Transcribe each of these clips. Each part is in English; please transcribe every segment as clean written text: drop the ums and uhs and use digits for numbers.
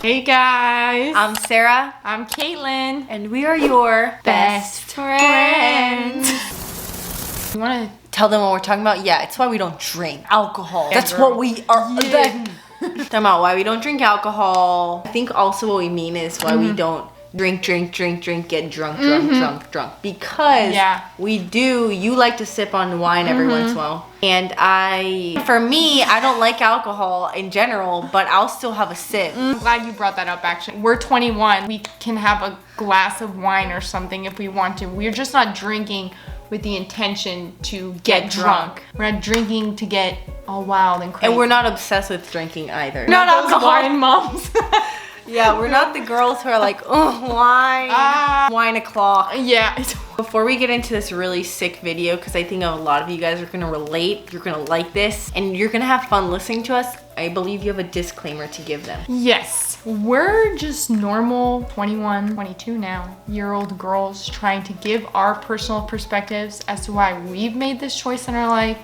Hey guys. I'm Sarah. I'm Caitlin. And we are your best friends. You want to tell them what we're talking about? Yeah, it's why we don't drink alcohol. Yeah, That's girl. what we are. Yeah. Talking about why we don't drink alcohol. I think also what we mean is why we don't drink, get drunk. Because you like to sip on wine every once in a while. And for me, I don't like alcohol in general, but I'll still have a sip. I'm glad you brought that up actually. We're 21. We can have a glass of wine or something if we want to. We're just not drinking with the intention to get drunk. We're not drinking to get all wild and crazy. And we're not obsessed with drinking either. Not alcohol wine moms. Yeah, we're not the girls who are like, oh, wine o'clock. Yeah. Before we get into this really sick video, because I think a lot of you guys are gonna relate, you're gonna like this, and you're gonna have fun listening to us, I believe you have a disclaimer to give them. Yes. We're just normal 21, 22 now, year-old girls trying to give our personal perspectives as to why we've made this choice in our life.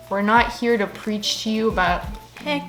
We're not here to preach to you about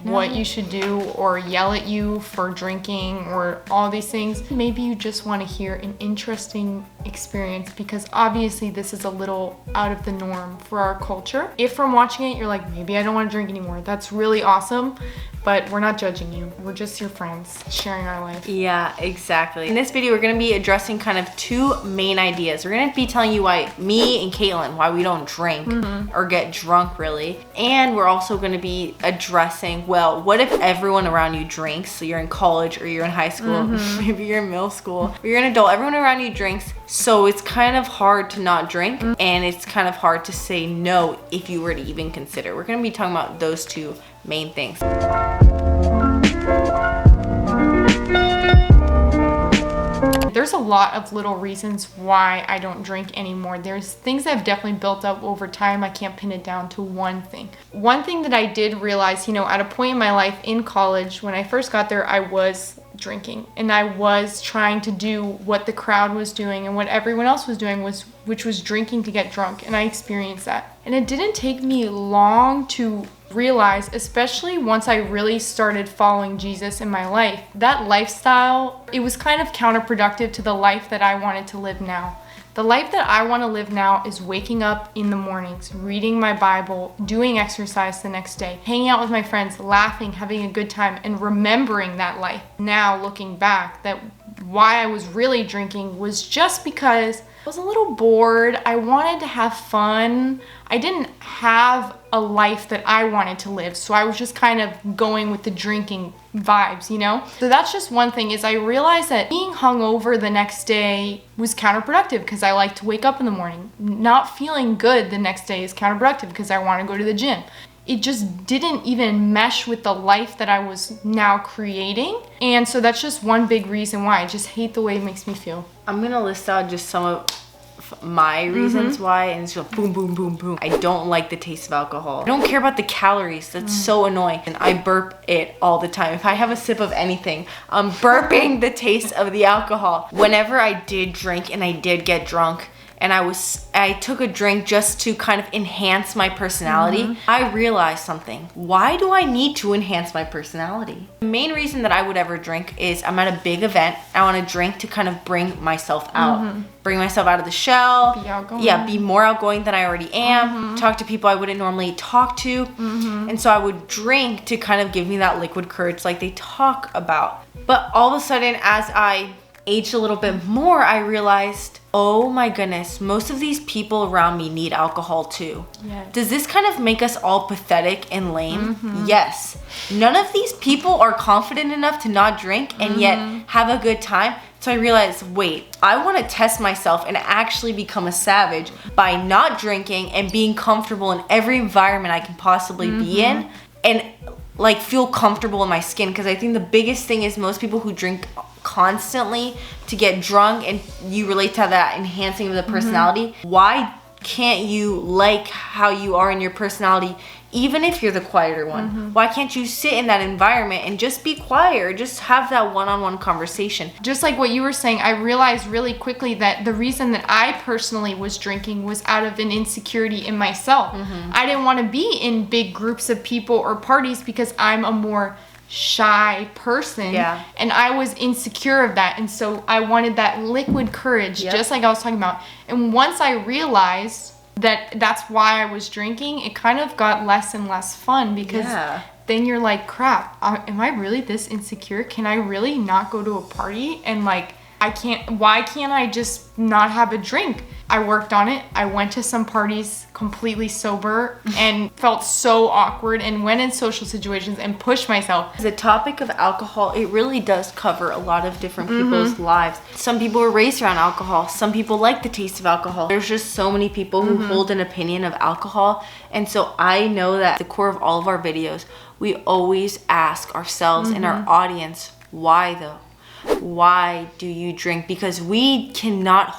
what you should do or yell at you for drinking or all these things. Maybe you just want to hear an interesting experience because obviously this is a little out of the norm for our culture. If from watching it you're like, maybe I don't want to drink anymore, that's really awesome, but we're not judging you. We're just your friends sharing our life. Yeah, exactly. In this video, we're gonna be addressing kind of two main ideas. We're gonna be telling you why me and Caitlin, why we don't drink or get drunk really. And we're also gonna be addressing, well, what if everyone around you drinks? So you're in college or you're in high school, maybe you're in middle school, or you're an adult, everyone around you drinks. So it's kind of hard to not drink and it's kind of hard to say no if you were to even consider. We're gonna be talking about those two main things. There's a lot of little reasons why I don't drink anymore. There's things that have definitely built up over time. I can't pin it down to one thing. One thing that I did realize, at a point in my life in college, when I first got there, I was drinking and I was trying to do what the crowd was doing and what everyone else was doing, which was drinking to get drunk, and I experienced that. And it didn't take me long to realize, especially once I really started following Jesus in my life, that lifestyle, it was kind of counterproductive to the life that I wanted to live now. The life that I want to live now is waking up in the mornings, reading my Bible, doing exercise the next day, hanging out with my friends, laughing, having a good time, and remembering that life. Now, looking back, that why I was really drinking was just because I was a little bored. I wanted to have fun. I didn't have a life that I wanted to live, so I was just kind of going with the drinking vibes, So that's just one thing, is I realized that being hungover the next day was counterproductive because I like to wake up in the morning. Not feeling good the next day is counterproductive because I want to go to the gym. It just didn't even mesh with the life that I was now creating. And so that's just one big reason why. I just hate the way it makes me feel. I'm gonna list out just some of my reasons why, and it's just boom, boom, boom, boom. I don't like the taste of alcohol. I don't care about the calories. That's so annoying. And I burp it all the time. If I have a sip of anything, I'm burping the taste of the alcohol. Whenever I did drink and I did get drunk, and I took a drink just to kind of enhance my personality, I realized something. Why do I need to enhance my personality? The main reason that I would ever drink is I'm at a big event. I want to drink to kind of bring myself out. Bring myself out of the shell. Be outgoing. Yeah, be more outgoing than I already am. Talk to people I wouldn't normally talk to. And so I would drink to kind of give me that liquid courage like they talk about. But all of a sudden, as I aged a little bit more, I realized, oh my goodness, most of these people around me need alcohol too. Yes. Does this kind of make us all pathetic and lame? Yes. None of these people are confident enough to not drink and yet have a good time. So I realized, wait, I want to test myself and actually become a savage by not drinking and being comfortable in every environment I can possibly be in, and like feel comfortable in my skin. Because I think the biggest thing is most people who drink constantly to get drunk, and you relate to that enhancing of the personality. Why can't you like how you are in your personality even if you're the quieter one? Why can't you sit in that environment and just be quiet or just have that one-on-one conversation? Just like what you were saying, I realized really quickly that the reason that I personally was drinking was out of an insecurity in myself. I didn't want to be in big groups of people or parties because I'm a more shy person. Yeah. And I was insecure of that. And so I wanted that liquid courage, just like I was talking about. And once I realized that that's why I was drinking, it kind of got less and less fun, because then you're like, crap, am I really this insecure? Can I really not go to a party? And like, why can't I just not have a drink? I worked on it. I went to some parties completely sober and felt so awkward, and went in social situations and pushed myself. The topic of alcohol, it really does cover a lot of different people's lives. Some people are raised around alcohol. Some people like the taste of alcohol. There's just so many people who hold an opinion of alcohol. And so I know that at the core of all of our videos, we always ask ourselves and our audience, why though? Why do you drink? Because we cannot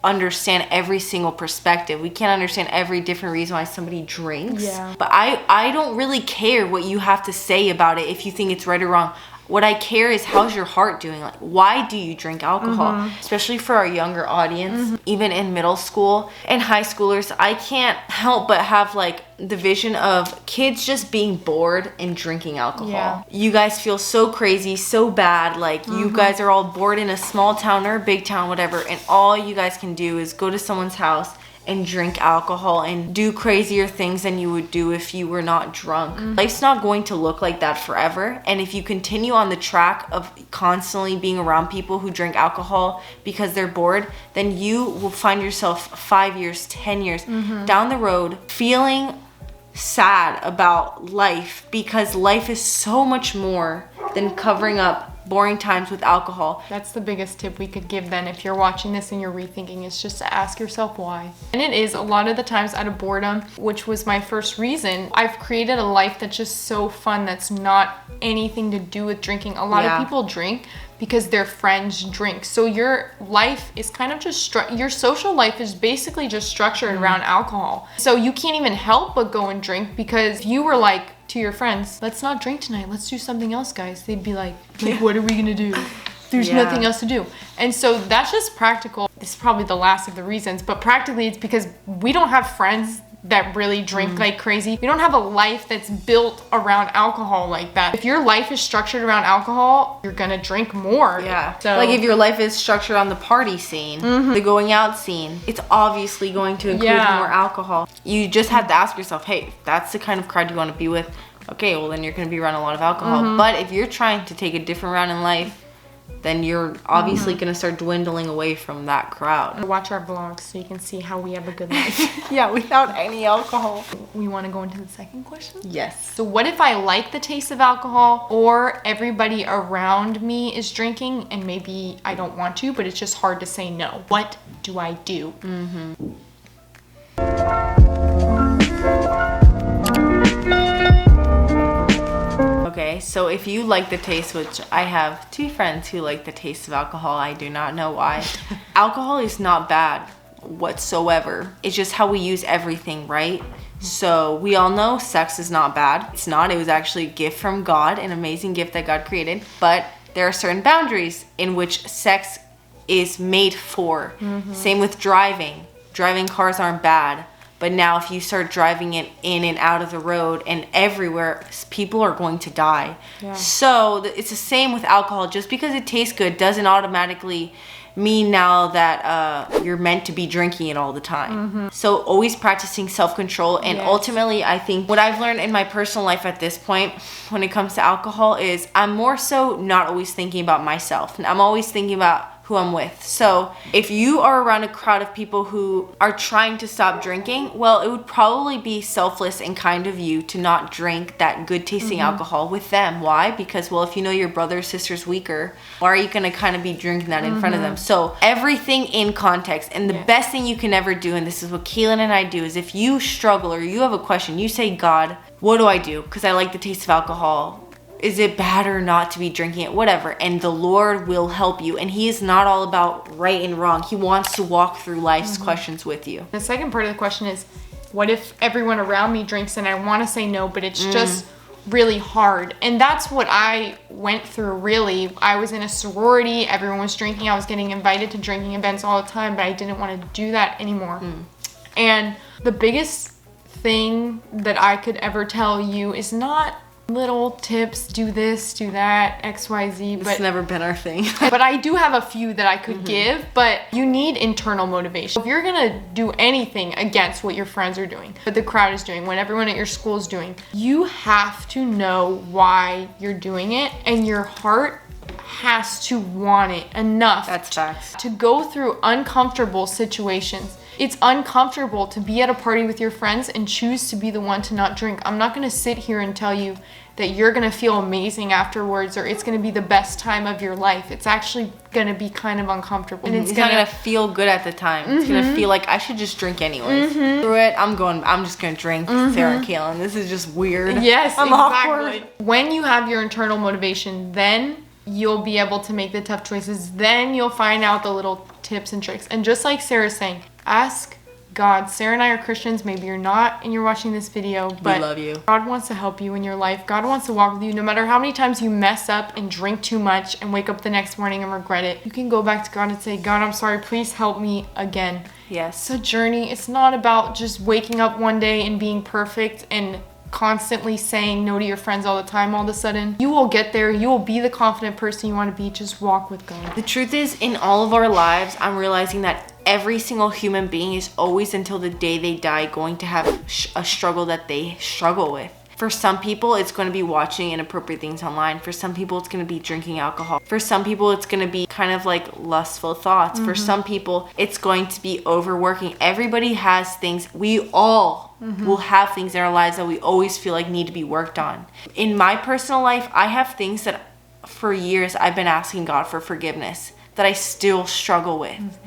understand every single perspective. We can't understand every different reason why somebody drinks. Yeah. But I don't really care what you have to say about it if you think it's right or wrong. What I care is, how's your heart doing? Like, why do you drink alcohol? Especially for our younger audience, even in middle school and high schoolers, I can't help but have like the vision of kids just being bored and drinking alcohol. Yeah. You guys feel so crazy, so bad. Like you guys are all bored in a small town or a big town, whatever. And all you guys can do is go to someone's house and drink alcohol and do crazier things than you would do if you were not drunk. Life's not going to look like that forever. And if you continue on the track of constantly being around people who drink alcohol because they're bored, then you will find yourself 5 years, 10 years down the road feeling sad about life, because life is so much more than covering up boring times with alcohol. That's the biggest tip we could give then, if you're watching this and you're rethinking, is just to ask yourself why. And it is a lot of the times out of boredom, which was my first reason. I've created a life that's just so fun, that's not anything to do with drinking. A lot of people drink because their friends drink. So your life is kind of just, your social life is basically just structured around alcohol. So you can't even help but go and drink, because if you were like to your friends, let's not drink tonight, let's do something else, guys, they'd be like what are we gonna do? There's nothing else to do. And so that's just practical. This is probably the last of the reasons, but practically it's because we don't have friends that really drink like crazy. We don't have a life that's built around alcohol like that. If your life is structured around alcohol, you're gonna drink more. Yeah. So, like if your life is structured on the party scene, the going out scene, it's obviously going to include more alcohol. You just have to ask yourself, hey, if that's the kind of crowd you want to be with, okay, well then you're going to be around a lot of alcohol. But if you're trying to take a different route in life, then you're obviously going to start dwindling away from that crowd. watch our vlogs so you can see how we have a good life. Yeah, without any alcohol. We want to go into the second question? Yes. So what if I like the taste of alcohol, or everybody around me is drinking and maybe I don't want to, but it's just hard to say no? What do I do? Okay, so if you like the taste, which I have 2 friends who like the taste of alcohol, I do not know why. Alcohol is not bad whatsoever. It's just how we use everything, right? So we all know sex is not bad. It's not. It was actually a gift from God, an amazing gift that God created. But there are certain boundaries in which sex is made for. Same with driving. Driving cars aren't bad. But now if you start driving it in and out of the road and everywhere, people are going to die. So it's the same with alcohol. Just because it tastes good doesn't automatically mean now that you're meant to be drinking it all the time. So always practicing self-control. And ultimately, I think what I've learned in my personal life at this point when it comes to alcohol is I'm more so not always thinking about myself. And I'm always thinking about who I'm with. So if you are around a crowd of people who are trying to stop drinking, well, it would probably be selfless and kind of you to not drink that good tasting alcohol with them. Why? Because, well, if you know your brother or sister's weaker, why are you going to kind of be drinking that in front of them? So everything in context. And the best thing you can ever do, and this is what Keelan and I do, is if you struggle or you have a question, you say, God, what do I do? Because I like the taste of alcohol. Is it bad or not to be drinking it? Whatever. And the Lord will help you. And He is not all about right and wrong. He wants to walk through life's questions with you. The second part of the question is, what if everyone around me drinks and I want to say no, but it's just really hard? And that's what I went through, really. I was in a sorority. Everyone was drinking. I was getting invited to drinking events all the time, but I didn't want to do that anymore. And the biggest thing that I could ever tell you is not little tips, do this, do that, XYZ. It's never been our thing. But I do have a few that I could give, but you need internal motivation. If you're gonna do anything against what your friends are doing, what the crowd is doing, what everyone at your school is doing, you have to know why you're doing it, and your heart has to want it enough. That's facts. To go through uncomfortable situations. It's uncomfortable to be at a party with your friends and choose to be the one to not drink. I'm not gonna sit here and tell you that you're gonna feel amazing afterwards or it's gonna be the best time of your life. It's actually gonna be kind of uncomfortable. And it's not gonna feel good at the time. It's gonna feel like I should just drink anyways. Through it, I'm just gonna drink Sarah and Kaylin. This is just weird. Yes, I'm exactly. awkward. When you have your internal motivation, then you'll be able to make the tough choices. Then you'll find out the little tips and tricks. And just like Sarah's saying, ask God. Sarah and I are Christians. Maybe you're not and you're watching this video, but we love you. God wants to help you in your life. God wants to walk with you. No matter how many times you mess up and drink too much and wake up the next morning and regret it, you can go back to God and say, God, I'm sorry. Please help me again. Yes. It's a journey. It's not about just waking up one day and being perfect and constantly saying no to your friends all the time. All of a sudden, you will get there. You will be the confident person you want to be. Just walk with God. The truth is, in all of our lives, I'm realizing that every single human being is always, until the day they die, going to have a struggle that they struggle with. For some people, it's going to be watching inappropriate things online. For some people, it's going to be drinking alcohol. For some people, it's going to be kind of like lustful thoughts. For some people, it's going to be overworking. Everybody has things. We all will have things in our lives that we always feel like need to be worked on. In my personal life, I have things that for years I've been asking God for forgiveness that I still struggle with.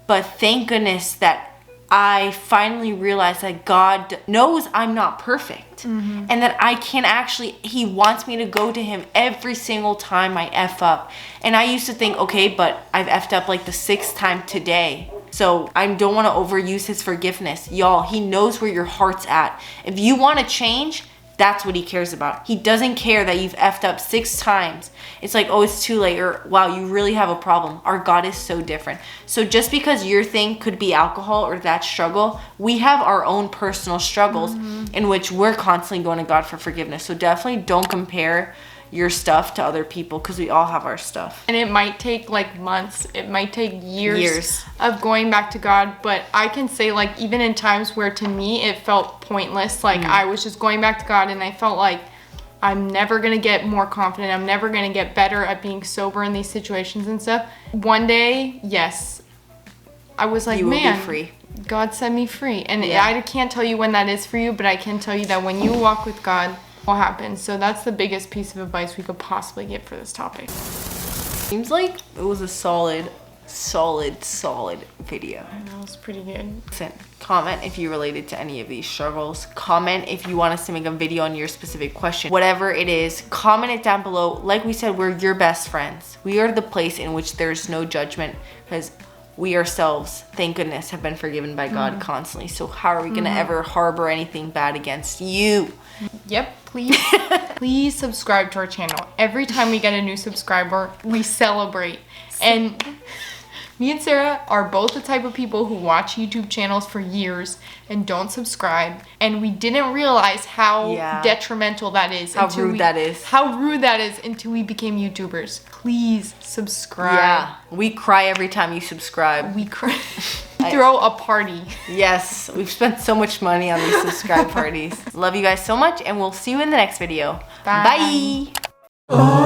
But thank goodness that I finally realized that God knows I'm not perfect and that I can actually, He wants me to go to Him every single time I F up. And I used to think, okay, but I've effed up like the 6th time today. So I don't want to overuse His forgiveness. Y'all, He knows where your heart's at. If you want to change, that's what He cares about. He doesn't care that you've effed up 6 times. It's like, oh, it's too late, or wow, you really have a problem. Our God is so different. So just because your thing could be alcohol or that struggle, we have our own personal struggles in which we're constantly going to God for forgiveness. So definitely don't compare your stuff to other people, because we all have our stuff. And it might take like months, it might take years of going back to God, but I can say, like, even in times where to me it felt pointless, like I was just going back to God and I felt like I'm never gonna get more confident, I'm never gonna get better at being sober in these situations and stuff. One day, yes, I was like, you will man, be free. God set me free. And I can't tell you when that is for you, but I can tell you that when you walk with God, what happens. So that's the biggest piece of advice we could possibly get for this topic. Seems like it was a solid video. That was pretty good. Listen, comment if you related to any of these struggles. Comment if you want us to make a video on your specific question. Whatever it is, comment it down below. Like we said, we're your best friends. We are the place in which there's no judgment, because we ourselves, thank goodness, have been forgiven by God constantly. So how are we gonna ever harbor anything bad against you? Yep, please subscribe to our channel. Every time we get a new subscriber, we celebrate. And me and Sarah are both the type of people who watch YouTube channels for years and don't subscribe. And we didn't realize how detrimental that is. How rude that is until we became YouTubers. Please subscribe. Yeah, we cry every time you subscribe. We cry. We throw a party. Yes, we've spent so much money on these subscribe parties. Love you guys so much, and we'll see you in the next video. Bye. Bye.